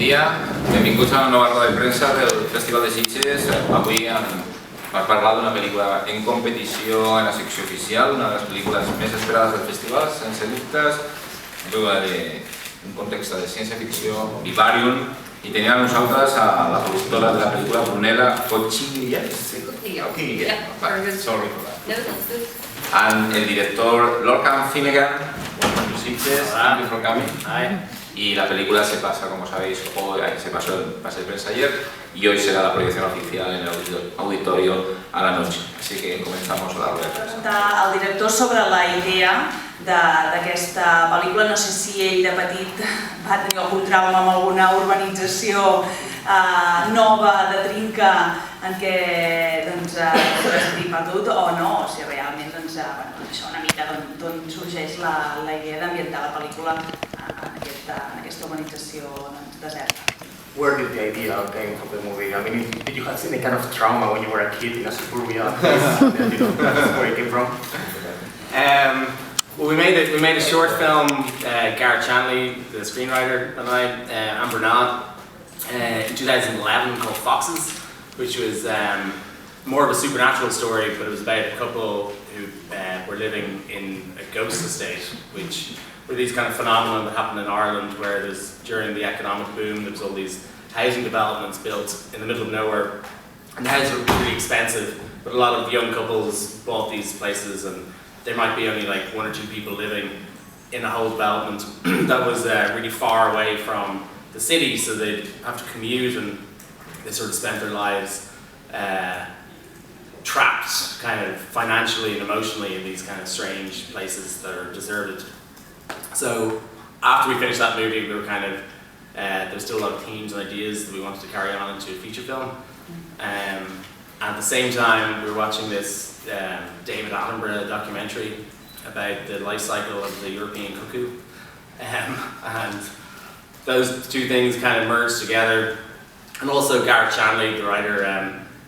dia, benvinguts a una nova roda de premsa del Festival de Sitges. Avui per parlar d'una pel·lícula en competició en la secció oficial, una de les pel·lícules més esperades del festival, sense dubtes, d'un context de ciència-ficció, Vivarium, i tenim a nosaltres a la productora de la pel·lícula, Brunella Cochiglia, and el director Lorcan Finnegan. Welcome to Sitges, thank you for coming. Y la película se pasa, como sabéis, hoy se pasó el pase de prensa ayer y hoy será la proyección oficial en el auditorio a la noche. Así que comenzamos la rueda de prensa. El director sobre la idea d'aquesta pel·lícula, no sé si ell de petit va tenir algun trauma amb alguna urbanització nova de trinca en què s'ha sentit perdut o no, o si realment això una mica d'on sorgeix la idea d'ambientar la pel·lícula en aquesta urbanització deserta. Where did the idea came from the movie? I mean, did you have any kind of trauma when you were a kid in a suburbia place? That's where it came from? Well, we made a short film, Garrett Chanley, the screenwriter, and I, and Bernard, in 2011 called Foxes, which was more of a supernatural story, but it was about a couple who were living in a ghost estate, which were these kind of phenomena that happened in Ireland where during the economic boom there was all these housing developments built in the middle of nowhere, and the houses were really expensive, but a lot of young couples bought these places and there might be only like one or two people living in a whole development that was really far away from the city, so they'd have to commute, and they sort of spent their lives trapped kind of financially and emotionally in these kind of strange places that are deserted. So after we finished that movie, we were kind of, there was still a lot of themes and ideas that we wanted to carry on into a feature film. At the same time, we were watching this David Attenborough documentary about the life cycle of the European cuckoo. And those two things kind of merged together. And also Garrett Chanley, the writer,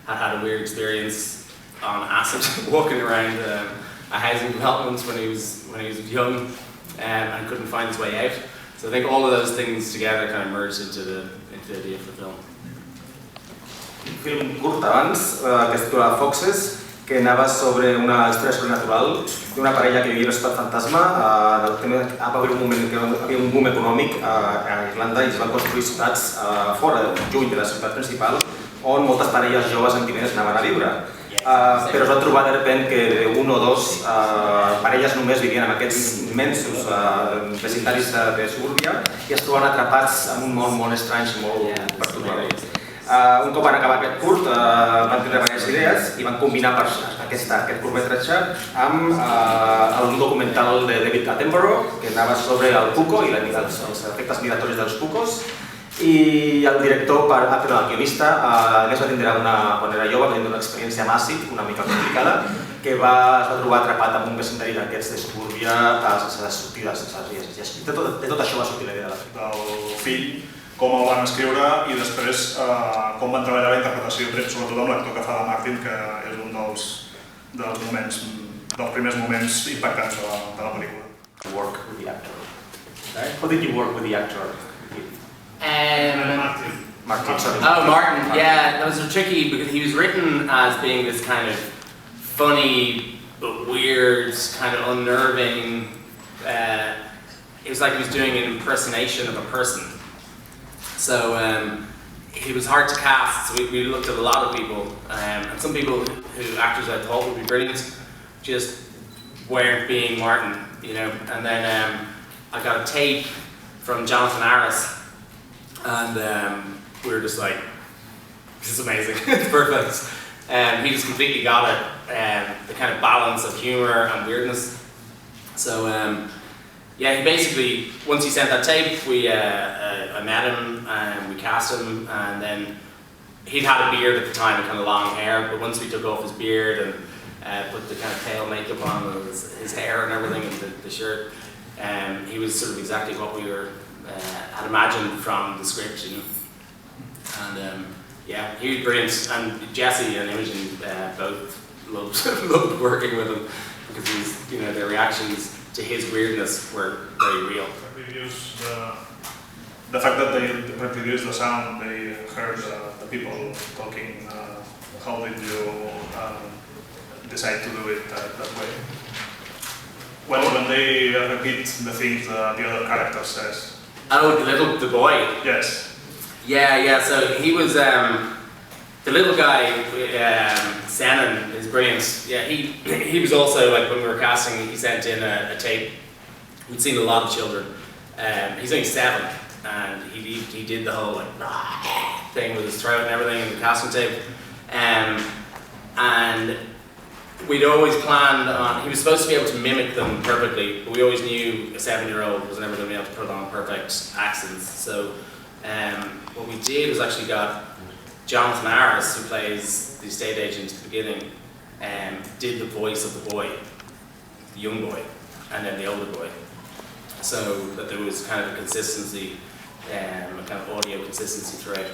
had a weird experience on acid walking around a housing development when he was young. And couldn't find his way out. So I think all of those things together kind of merged into the idea for the film. Un film curt abans, que es titula Foxes, que anava sobre una història sobrenatural d'una parella que vivia en l'estat fantasma. Va haver un moment que havia un boom econòmic a Irlanda i es van construir ciutats fora, lluny de la ciutat principal, on moltes parelles joves amb diners anaven a viure. Però es van trobar de repente que un o dos parelles només vivien en aquests immensos vecindarios de suburbia i es trobaven atrapats en un món molt estrany i molt perturbador. Un cop van acabar aquest curt, van tenir diverses idees i van combinar aquest curtmetratge amb un documental de David Attenborough que anava sobre el cuco i els efectes migratoris dels cucos. I el director, el guionista, es va tindre quan era jove, va tindre una experiència amb àcid, una mica complicada, que es va trobar atrapat en un vecindari d'aquests de suburbia sense sortida, sense ries. De tot això va sortir la idea del fill, com el van escriure i després com van treballar la interpretació, sobretot amb l'actor que fa de Martin, que és un dels primers moments impactants de la pel·lícula. Work with the actor. How did you work with the actor? Martin, sorry. Oh, Martin, yeah, that was tricky because he was written as being this kind of funny but weird, kind of unnerving. It was like he was doing an impersonation of a person. So he was hard to cast, so we looked at a lot of people, and some people who actors I thought would be brilliant just weren't being Martin, you know. And then I got a tape from Jonathan Harris. And we were just like, this is amazing, it's perfect. He just completely got it, the kind of balance of humor and weirdness. So yeah, he basically, once he sent that tape, I met him and we cast him, and then he'd had a beard at the time and kind of long hair, but once we took off his beard and put the kind of pale makeup on his hair and everything and the shirt, he was sort of exactly what we had imagined from the script, you know. And yeah, he was brilliant, and Jesse and Imogen both loved working with him because their reactions to his weirdness were very real. We used the fact that they reproduced the sound, they heard the people talking. How did you decide to do it that way? When they repeat the things the other character says. Oh, the boy. Yes. Yeah. So he was the little guy. Shannon is brilliant. Yeah, he was also, like, when we were casting, he sent in a tape. We'd seen a lot of children. He's only 7, and he did the whole like thing with his throat and everything in the casting tape. And we'd always planned on, he was supposed to be able to mimic them perfectly, but we always knew a 7-year-old was never going to be able to put on perfect accents. So what we did was actually got Jonathan Harris, who plays the estate agent at the beginning, did the voice of the boy, the young boy, and then the older boy. So that there was kind of a consistency, a kind of audio consistency throughout.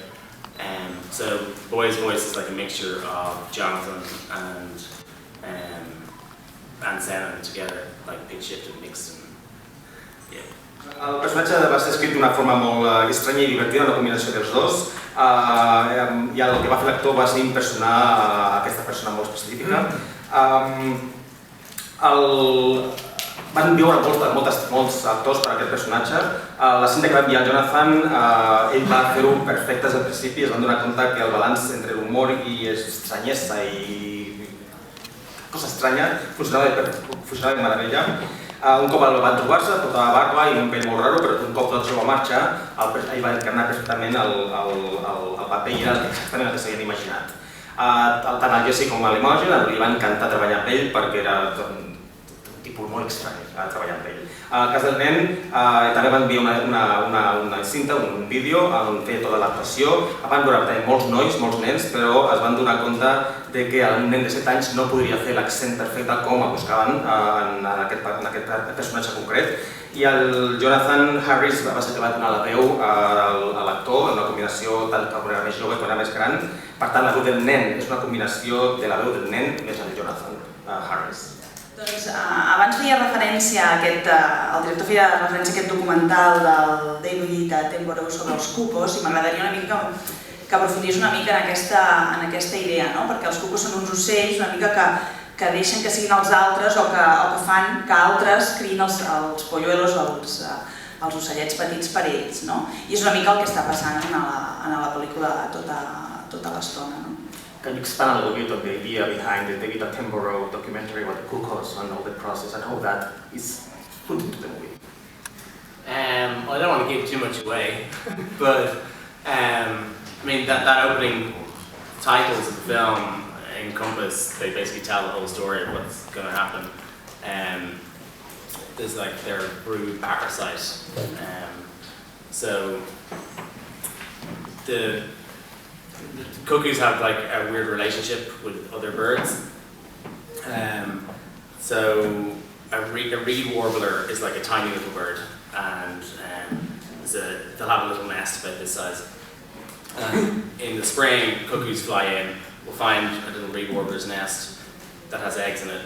So the boy's voice is like a mixture of Jonathan and Shannon together, like pitch shifted, mixed, and yeah. El personatge va ser escrit d'una forma molt estranya i divertida, una combinació dels dos, i el que va fer l'actor va ser impressionar aquesta persona molt específica. Van viure molts actors per a aquest personatge. La cinta que va enviar el Jonathan, ell va fer-ho perfecte des del principi i es van donar compte que el balanç entre l'humor i estranyesa i cosa estranya funcionava de meravella. Un cop el van trobar-se, portava barba i un pell molt raro, però un cop tot això va marxar, ell va encarnar perfectament el paper i era exactament el que s'havien imaginat. Tant al Jesse com a l'Imogen li va encantar treballar amb ell perquè era tipus molt estrany treballar amb ell. En el cas del nen, també van enviar una cinta, un vídeo on feia tota l'actuació. Van veure molts nois, molts nens, però es van donar compte que un nen de 7 anys no podria fer l'accent perfecte com buscaven en aquest personatge concret. I el Jonathan Harris va ser que va donar la veu a l'actor en una combinació tant que quan era més jove com era més gran. Per tant, la veu del nen és una combinació de la veu del nen més el Jonathan Harris. Doncs abans feia referència a el director feia referència a aquest documental del David Attenborough sobre els cucos i m'agradaria una mica que aprofundís una mica en aquesta idea, perquè els cucos són uns ocells una mica que deixen que siguin els altres o que fan que altres criïn els polluelos, els ocellets petits per ells. I és una mica el que està passant en la pel·lícula tota l'estona. Can you expand a little bit on the idea behind the David Attenborough documentary about the cuckoos and all the process and how that is put into the movie? I don't want to give too much away, but I mean that opening titles of the film encompass, they basically tell the whole story of what's going to happen. There's like their brood parasite, so the cuckoos have like a weird relationship with other birds. So a reed warbler is like a tiny little bird, and they'll have a little nest about this size. In the spring, cuckoos fly in, will find a little reed warbler's nest that has eggs in it,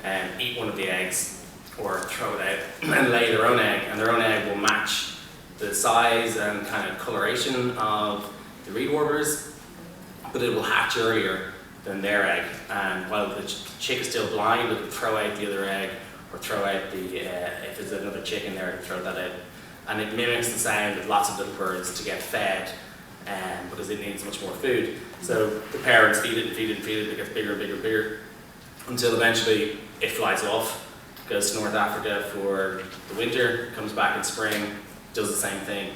and eat one of the eggs, or throw it out and lay their own egg, and their own egg will match the size and kind of coloration of the reed warblers, but it will hatch earlier than their egg, and while the chick is still blind, it will throw out the other egg, or throw out if there's another chick in there, it'll throw that out. And it mimics the sound of lots of little birds to get fed, because it needs much more food. So the parents feed it and feed it and feed it, it gets bigger and bigger and bigger, until eventually it flies off, goes to North Africa for the winter, comes back in spring, does the same thing.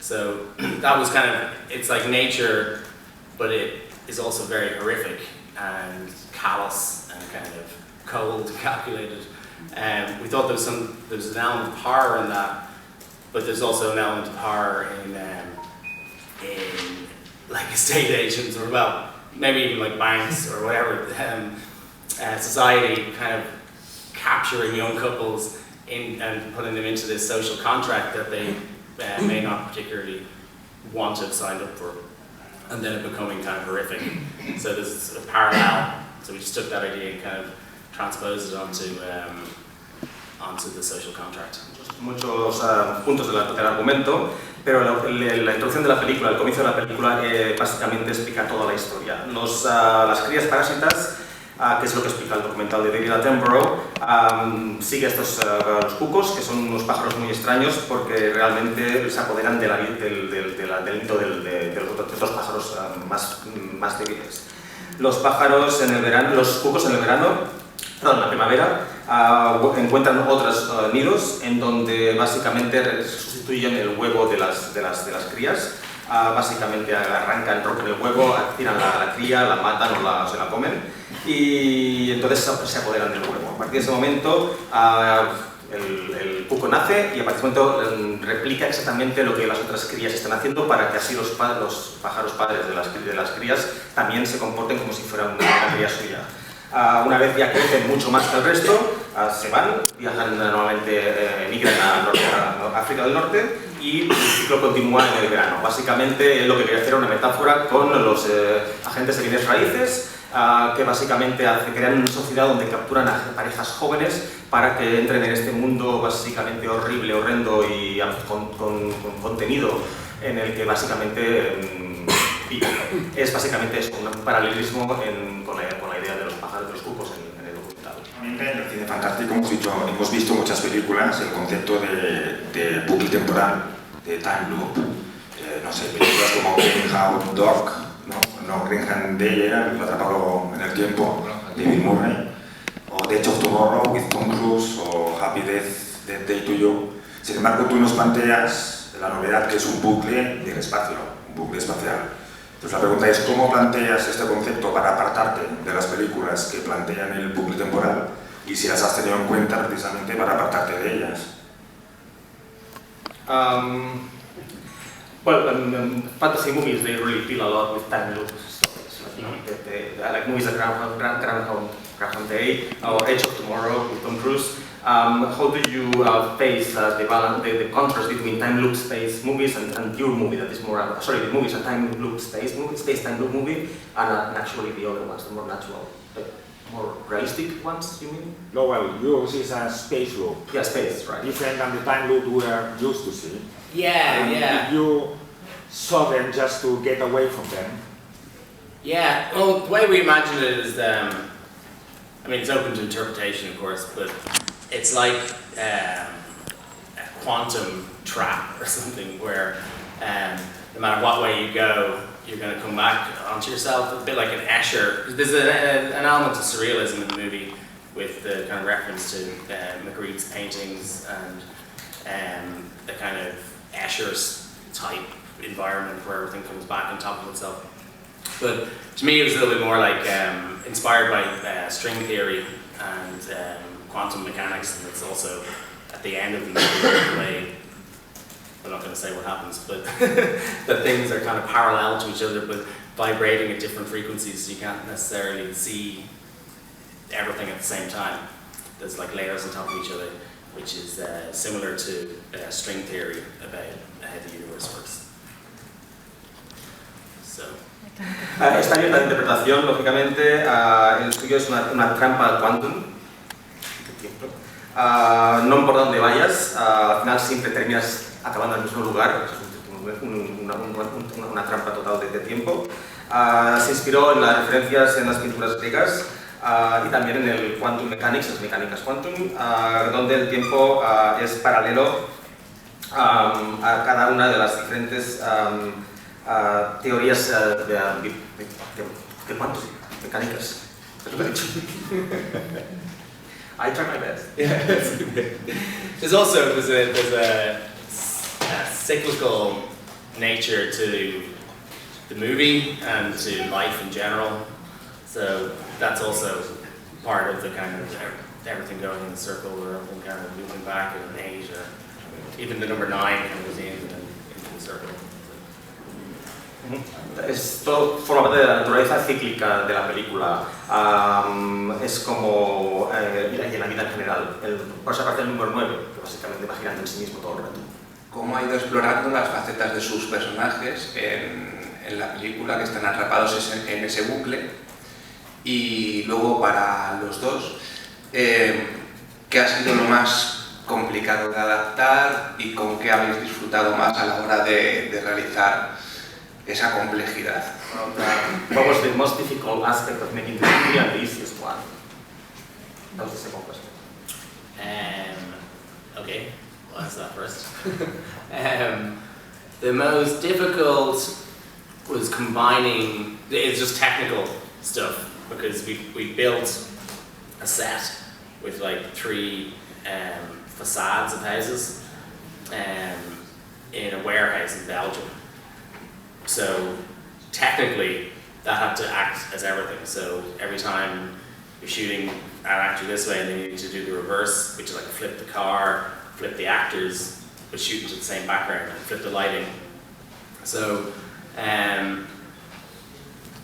So that was kind of, it's like nature, but it is also very horrific and callous and kind of cold, calculated. We thought there was an element of horror in that, but there's also an element of horror in like estate agents, or well, maybe even like banks or whatever, society kind of capturing young couples and putting them into this social contract that they may not particularly want to have signed up for, and then it becoming kind of horrific. So there's a parallel. So we just took that idea and kind of transposed it onto the social contract. Muchos puntos del argumento, pero la introducción de la película, el comienzo de la película, básicamente explica toda la historia. Las crías parásitas, que es lo que explica el documental de David Attenborough, sigue los cucos, que son unos pájaros muy extraños porque realmente se apoderan del nido de los otros pájaros más débiles. Los pájaros en el verano, los cucos en el verano, en la primavera, encuentran otros nidos en donde básicamente sustituyen el huevo de las crías. Básicamente arrancan, rompen el huevo, tiran la cría, la matan o se la comen y entonces se apoderan del huevo. A partir de ese momento el cuco nace y a partir de ese momento replica exactamente lo que las otras crías están haciendo para que así los pájaros padres de las crías también se comporten como si fueran una cría suya. Una vez ya crecen mucho más que el resto, se van, viajan normalmente, migran a África del Norte y el ciclo continúa en el verano. Básicamente lo que quería hacer era una metáfora con los agentes de bienes raíces, que básicamente crean una sociedad donde capturan a parejas jóvenes para que entren en este mundo básicamente horrible, horrendo y con contenido en el que básicamente es básicamente eso, un paralelismo con la idea de los pájaros, de los cucos en el documental. A mí en el cine fantástico hemos visto muchas películas, el concepto de bucle temporal, de time loop, no sé, películas como Greenhouse Dog, no Greenhouse Day era el atrapado en el tiempo, David Murray, o The Edge of Tomorrow with Tom Cruise, o Happy Death Day to You. Sin embargo, tú nos planteas la novedad que es un bucle del espacio, un bucle espacial. Entonces la pregunta es, ¿cómo planteas este concepto para apartarte de las películas que plantean el bucle temporal y si las has tenido en cuenta precisamente para apartarte de ellas? Fantasy movies, they really deal a lot with time loop stories. Like movies like Groundhog Day or Edge of Tomorrow with Tom Cruise. How do you face the contrast between time loop space movies and your movie that is more, the movies and time loop space time loop movie, and actually the other ones, the more natural, more realistic ones, you mean? No, well, yours is a space loop. Yeah, space, right. Different than the time loop we are used to see. Yeah. You saw them just to get away from them. Yeah, well, the way we imagine it is, I mean, it's open to interpretation, of course, but it's like a quantum trap or something where no matter what way you go, you're going to come back onto yourself, a bit like an Escher. There's an element of surrealism in the movie with the kind of reference to Magritte's paintings and the kind of Escher type environment where everything comes back on top of itself. But to me it was a little bit more like inspired by string theory and quantum mechanics, and it's also at the end of the movie the way, I'm not going to say what happens, but that things are kind of parallel to each other but vibrating at different frequencies, so you can't necessarily see everything at the same time. There's like layers on top of each other, which is similar to string theory about how the universe works. So. Está abierta la interpretación, lógicamente. El suyo es una trampa quantum. No importa dónde vayas, al final siempre terminas acabando en el mismo lugar. Es una trampa total de tiempo. Se inspiró en las referencias en las pinturas griegas y también en el quantum mechanics, las mecánicas quantum, donde el tiempo es paralelo a cada una de las diferentes teorías de cuantos, mecánicas. I try my best. There's a cyclical nature to the movie and to life in general. So that's also part of the kind of everything going in the circle, where everything kind of moving back in an age, or even the number 9 kind of goes into the circle. Esto forma parte de la naturaleza cíclica de la película. Es como y la vida en general. Por esa parte el número 9, que básicamente va girando en sí mismo todo el rato. Cómo ha ido explorando las facetas de sus personajes en la película, que están atrapados en ese bucle, y luego para los dos, ¿qué ha sido lo más complicado complicado de adaptar y con qué habéis disfrutado más a la hora de realizar esa complejidad? What was the most difficult aspect of making the movie and the easiest one? That was the second question. Okay, well, answer that first. The most difficult was combining, it's just technical stuff, because we built a set with like 3 facades of houses in a warehouse in Belgium. So technically that had to act as everything. So every time you're shooting an actor this way and then you need to do the reverse, which is like flip the car, flip the actors, but shoot into the same background and flip the lighting. So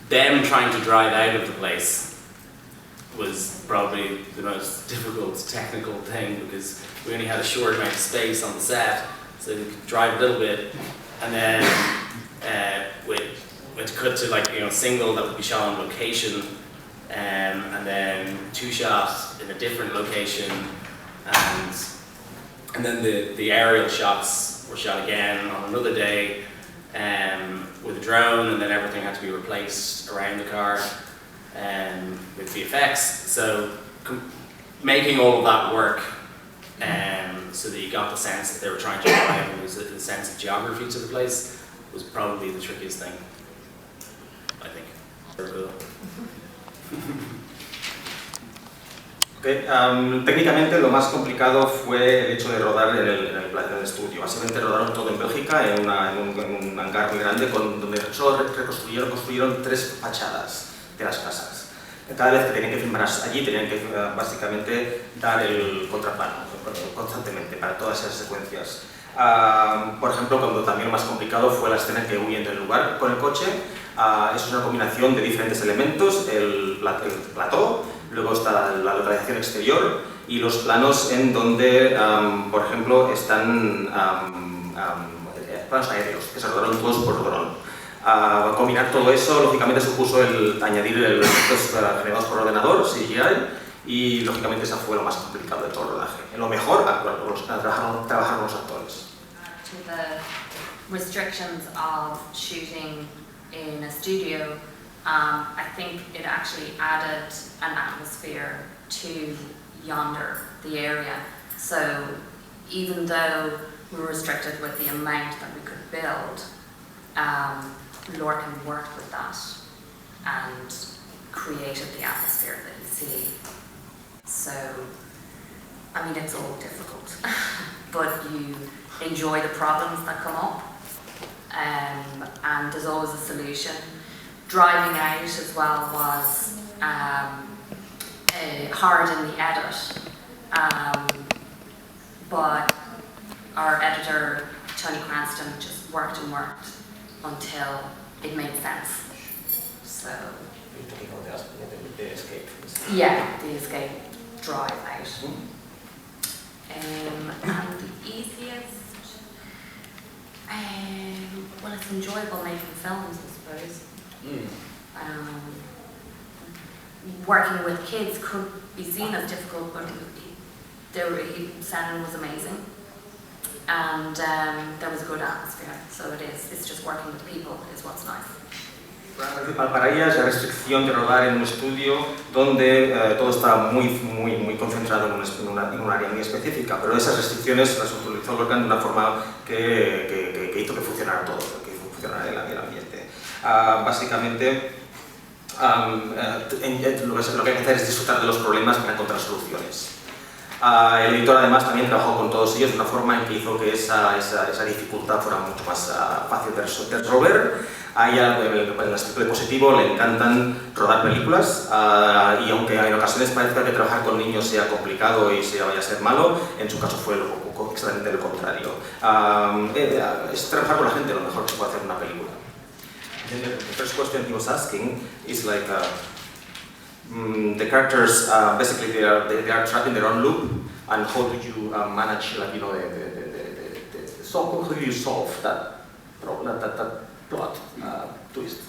them trying to drive out of the place was probably the most difficult technical thing, because we only had a short amount of space on the set, so we could drive a little bit, and then we'd cut to like, you know, single that would be shot on location, and then 2 shots in a different location, and then the aerial shots were shot again on another day with a drone, and then everything had to be replaced around the car with the effects. So making all of that work so that you got the sense that they were trying to drive, and there was a sense of geography to the place, was probably the trickiest thing, I think. Okay. Técnicamente lo más complicado fue el hecho de rodar en el estudio. Básicamente rodaron todo en Bélgica, en un hangar muy grande, donde solo construyeron 3 fachadas de las casas. Cada vez que tenían que filmar allí tenían que básicamente dar el contraplano constantemente para todas esas secuencias. Por ejemplo, cuando también lo más complicado fue la escena en que huyen del lugar con el coche. Eso es una combinación de diferentes elementos, el plató, luego está la localización exterior y los planos en donde, por ejemplo, están planos aéreos, que se rodaron todos por dron. Combinar todo eso, lógicamente, supuso el añadir elementos generados por ordenador, CGI, y lógicamente esa fue lo más complicado de todo el rodaje. Lo mejor, trabajar con los actores. To the restrictions of shooting in a studio, I think it actually added an atmosphere to Yonder, the area. So even though we were restricted with the amount that we could build, Lorcan worked with that and created the atmosphere that you see. So, I mean, it's all difficult, but you enjoy the problems that come up, and there's always a solution. Driving out as well was hard in the edit, but our editor, Tony Cranston, just worked and worked until it made sense. So, the escape. Yeah, the escape drive out. And the easiest, well, it's enjoyable making films, I suppose. Working with kids could be seen as difficult, but Shannon was amazing, and there was a good atmosphere. So it's just working with people is what's nice. La principal para ella es la restricción de rodar en un estudio donde todo está muy concentrado en un área muy específica, pero esas restricciones las utilizó Lorcan de una forma que hizo que funcionara todo, que hizo funcionar el ambiente. Básicamente, lo que hay que hacer es disfrutar de los problemas para encontrar soluciones. El editor además también trabajó con todos ellos de una forma en que hizo que esa dificultad fuera mucho más fácil de resolver. A ella, en el aspecto positivo, le encantan rodar películas y aunque en ocasiones parezca que trabajar con niños sea complicado y vaya a ser malo, en su caso fue exactamente lo contrario. Es trabajar con la gente lo mejor que se puede hacer en una película. The first question he was asking is like the characters basically they are trapped in their own loop, and how do you manage, like, you know, how do you solve that problem, that plot twist?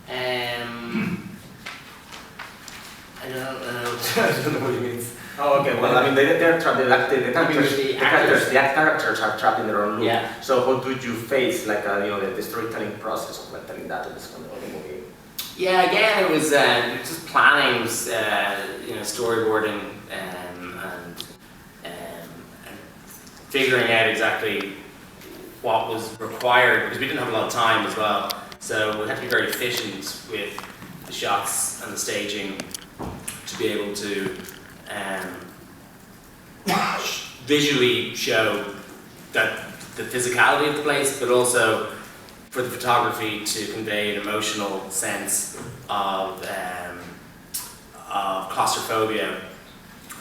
I don't know what he means. Oh, okay. Well, I mean, they're trapped. The characters are trapped in their own loop. Yeah. So, how did you face, like, the storytelling process of like telling that to this kind of movie? Yeah, again, it was just planning, it was, storyboarding, and figuring out exactly what was required, because we didn't have a lot of time as well. So we had to be very efficient with the shots and the staging to be able to visually show that the physicality of the place, but also for the photography to convey an emotional sense of claustrophobia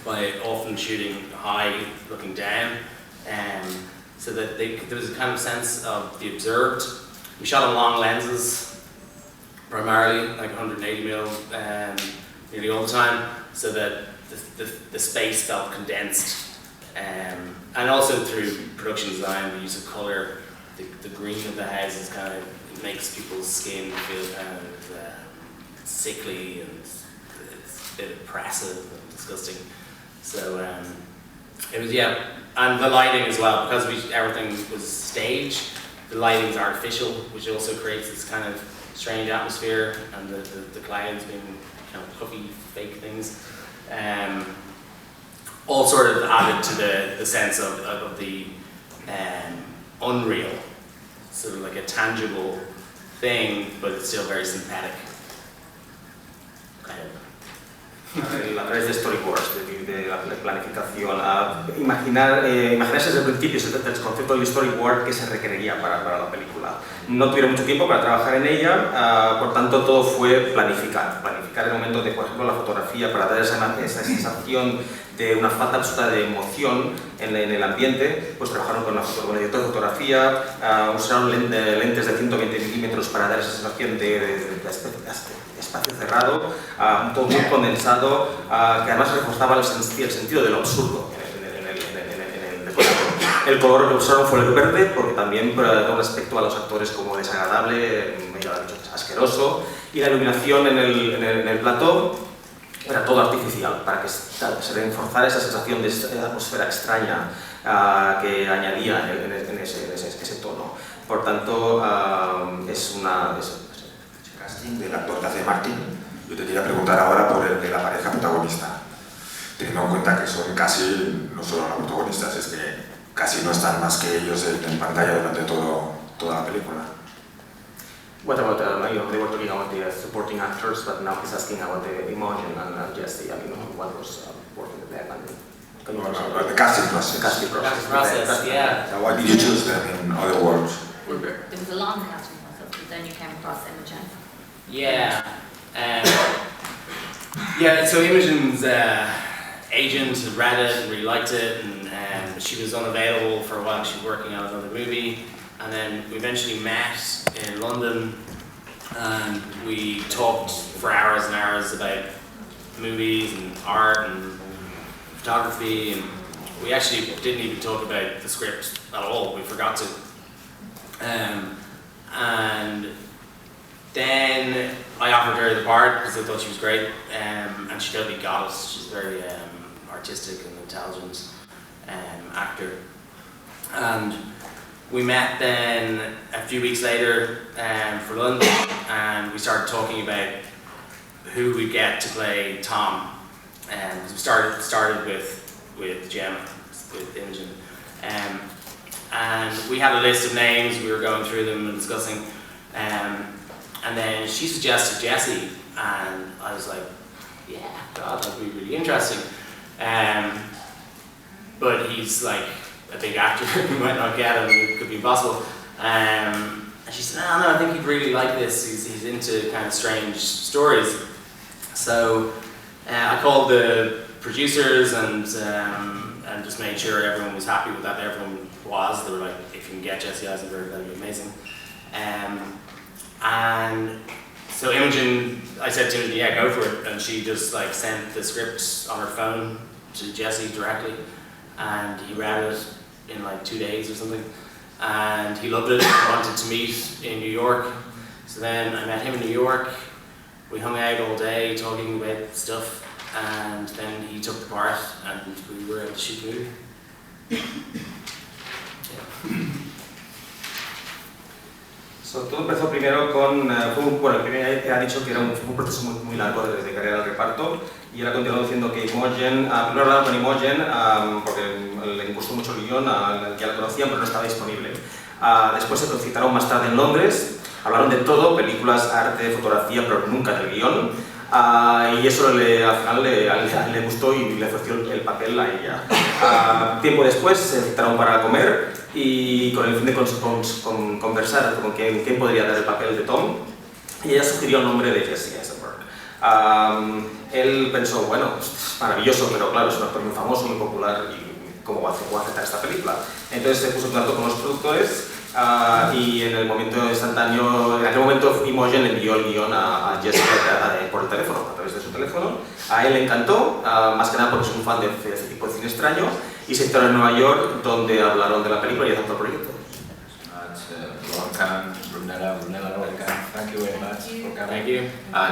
by often shooting high, looking down, so that there was a kind of sense of the observed. We shot on long lenses, primarily like 180mm, nearly all the time, so that the space felt condensed, and also through production design, the use of color. The green of the houses kind of makes people's skin feel kind of sickly, and it's a bit oppressive and disgusting. So it was, and the lighting as well, because everything was staged. The lighting's artificial, which also creates this kind of strange atmosphere, and the clouds being kind of puffy, fake things. All sort of added to the sense of the unreal, sort of like a tangible thing, but it's still very synthetic. A través de storyboards, de la planificación, imaginarse desde el principio el concepto del storyboard que se requeriría para la película. No tuvieron mucho tiempo para trabajar en ella, por tanto todo fue planificar el momento de, por ejemplo, la fotografía, para dar esa sensación de una falta absoluta de emoción en el ambiente. Pues trabajaron con el director de fotografía, usaron lentes de 120mm para dar esa sensación de espacio cerrado, todo muy condensado, que además reforzaba el sentido de lo absurdo en el decorado. El color que usaron fue el verde, porque también con respecto a los actores como desagradable, asqueroso, y la iluminación en el plató era todo artificial, para que se reforzara esa sensación de atmósfera extraña que añadía en ese tono. Por tanto, es una... del actor que hace Martin. Yo te quería preguntar ahora por el de la pareja protagonista, teniendo en cuenta que son casi, no solo los protagonistas, es que casi no están más que ellos en pantalla durante toda la película. What about, they were talking about the supporting actors, but now he's asking about the Imogen and Jesse, what was working with them. The casting process. The casting process, yeah. Why did you choose them, in other words? There was a long casting process, but then you came across Imogen. Yeah. So Imogen's agent had read it and really liked it, and she was unavailable for a while. She was working on another movie, and then we eventually met in London, and we talked for hours and hours about movies and art and photography, and we actually didn't even talk about the script at all. We forgot to. And then I offered her the part because I thought she was great, and she totally got it. She's a very artistic and intelligent actor. And we met then a few weeks later for lunch, and we started talking about who we'd get to play Tom. We started with Gemma, with Imogen. And we had a list of names, we were going through them and discussing. And then she suggested Jesse, and I was like, yeah, God, that'd be really interesting. But he's like a big actor, we might not get him, it could be impossible. And she said, no, I think he'd really like this, he's into kind of strange stories. So I called the producers and just made sure everyone was happy with that. Everyone was. They were like, if you can get Jesse Eisenberg, that'd be amazing. And so Imogen, I said to Imogen, yeah, go for it. And she just like sent the script on her phone to Jesse directly. And he read it in like 2 days or something. And he loved it, he wanted to meet in New York. So then I met him in New York. We hung out all day talking about stuff. and then he took the part, and we were able to shoot the movie. So, todo empezó primero con, bueno, primero ha dicho que era un proceso muy largo desde carrera al reparto, y él ha continuado diciendo que Imogen, primero hablaron con Imogen porque le gustó mucho el guión, ya lo conocían pero no estaba disponible. Después se concitaron más tarde en Londres, hablaron de todo, películas, arte, fotografía, pero nunca del guión. Y eso al final le gustó y le ofreció el papel a ella. Tiempo después se citaron para comer y con el fin de conversar con quién podría dar el papel de Tom, y ella sugirió el nombre de Jesse Eisenberg. Él pensó, bueno, es maravilloso, pero claro, es un actor muy famoso, muy popular, y ¿cómo va a aceptar esta película? Entonces se puso en contacto con los productores y en el momento instantáneo, en aquel momento Imogen le envió el guión a Jessica por el teléfono, a través de su teléfono. A él le encantó, más que nada porque es un fan de este tipo de cine extraño, y se instalaron en Nueva York, donde hablaron de la película y aceptó el proyecto. Brunella, Thank you very much for coming. Thank you.